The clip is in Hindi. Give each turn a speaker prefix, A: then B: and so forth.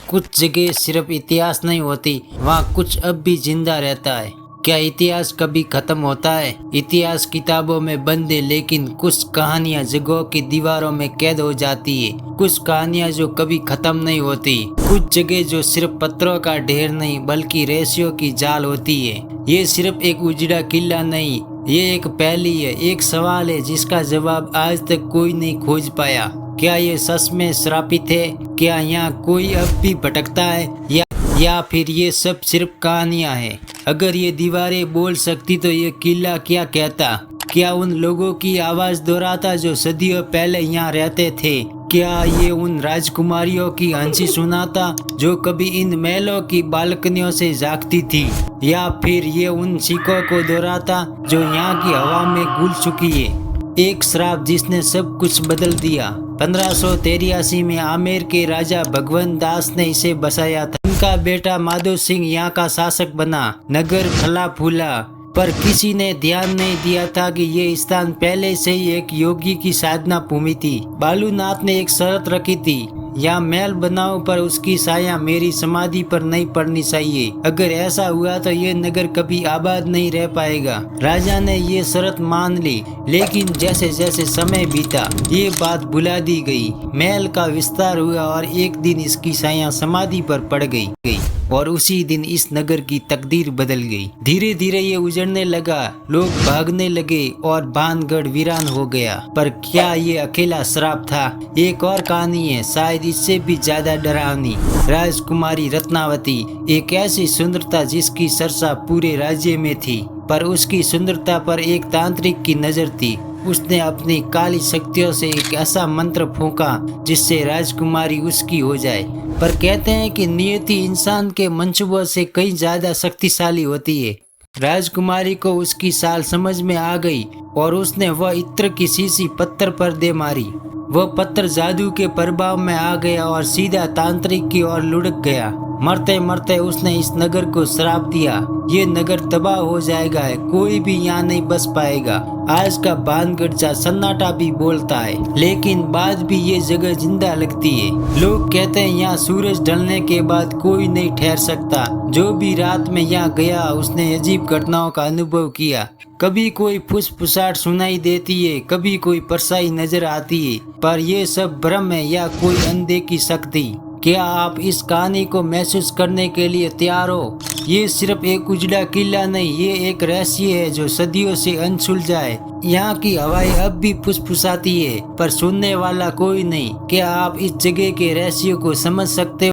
A: कुछ जगह सिर्फ इतिहास नहीं होती, वहाँ कुछ अब भी जिंदा रहता है। क्या इतिहास कभी खत्म होता है? इतिहास किताबों में बंद है, लेकिन कुछ कहानियाँ जगहों की दीवारों में कैद हो जाती है। कुछ कहानियाँ जो कभी खत्म नहीं होती। कुछ जगह जो सिर्फ पत्थरों का ढेर नहीं बल्कि रहस्यों की जाल होती है। ये सिर्फ एक उजड़ा किला नहीं, ये एक पहेली है, एक सवाल है जिसका जवाब आज तक कोई नहीं खोज पाया। क्या ये सच में श्रापित है? क्या यहाँ कोई अब भी भटकता है या फिर ये सब सिर्फ कहानियाँ हैं? अगर ये दीवारें बोल सकती तो ये किला क्या कहता? क्या उन लोगों की आवाज दोहराता जो सदियों पहले यहाँ रहते थे? क्या ये उन राजकुमारियों की हंसी सुनाता जो कभी इन महलों की बालकनियों से जागती थी? या फिर ये उन सिक्कों को दोहराता जो यहाँ की हवा में घुल चुकी है? एक श्राप जिसने सब कुछ बदल दिया। 1583 में आमेर के राजा भगवंत दास ने इसे बसाया था। उनका बेटा माधो सिंह यहाँ का शासक बना। नगर फला फूला, पर किसी ने ध्यान नहीं दिया था कि ये स्थान पहले से ही एक योगी की साधना भूमि थी। बालूनाथ ने एक शर्त रखी थी, या महल बनाओ पर उसकी साया मेरी समाधि पर नहीं पड़नी चाहिए। अगर ऐसा हुआ तो ये नगर कभी आबाद नहीं रह पाएगा। राजा ने ये शर्त मान ली, लेकिन जैसे जैसे समय बीता ये बात भुला दी गई। महल का विस्तार हुआ और एक दिन इसकी साया समाधि पर पड़ गई और उसी दिन इस नगर की तकदीर बदल गई। धीरे धीरे ये उजड़ने लगा, लोग भागने लगे और भानगढ़ वीरान हो गया। पर क्या ये अकेला श्राप था? एक और कहानी है, शायद इससे भी ज्यादा डरावनी। राजकुमारी रत्नावती, एक ऐसी सुंदरता जिसकी चर्चा पूरे राज्य में थी, पर उसकी सुंदरता पर एक तांत्रिक की नजर थी। उसने अपनी काली शक्तियों से एक ऐसा मंत्र फूंका जिससे राजकुमारी उसकी हो जाए। पर कहते हैं कि नियति इंसान के मंसूबों से कई ज्यादा शक्तिशाली होती है। राजकुमारी को उसकी चाल समझ में आ गई और उसने वह इत्र की शीशी पत्थर पर दे मारी। वह पत्थर जादू के प्रभाव में आ गया और सीधा तांत्रिक की ओर लुढ़क गया। मरते मरते उसने इस नगर को श्राप दिया, ये नगर तबाह हो जाएगा, कोई भी यहाँ नहीं बस पाएगा। आज का भानगढ़ सा सन्नाटा भी बोलता है, लेकिन बाद भी ये जगह जिंदा लगती है। लोग कहते हैं यहाँ सूरज ढलने के बाद कोई नहीं ठहर सकता। जो भी रात में यहाँ गया उसने अजीब घटनाओं का अनुभव किया। कभी कोई फुसफुसाहट सुनाई देती है, कभी कोई परछाई नजर आती है, पर यह सब भ्रम है या कोई अनदेखी शक्ति। क्या आप इस कहानी को महसूस करने के लिए तैयार हो? ये सिर्फ एक उजड़ा किला नहीं, ये एक रहस्य है जो सदियों से अनसुलझा है। यहाँ की हवाएं अब भी फुसफुसाती है, पर सुनने वाला कोई नहीं। क्या आप इस जगह के रहस्यों को समझ सकते हो?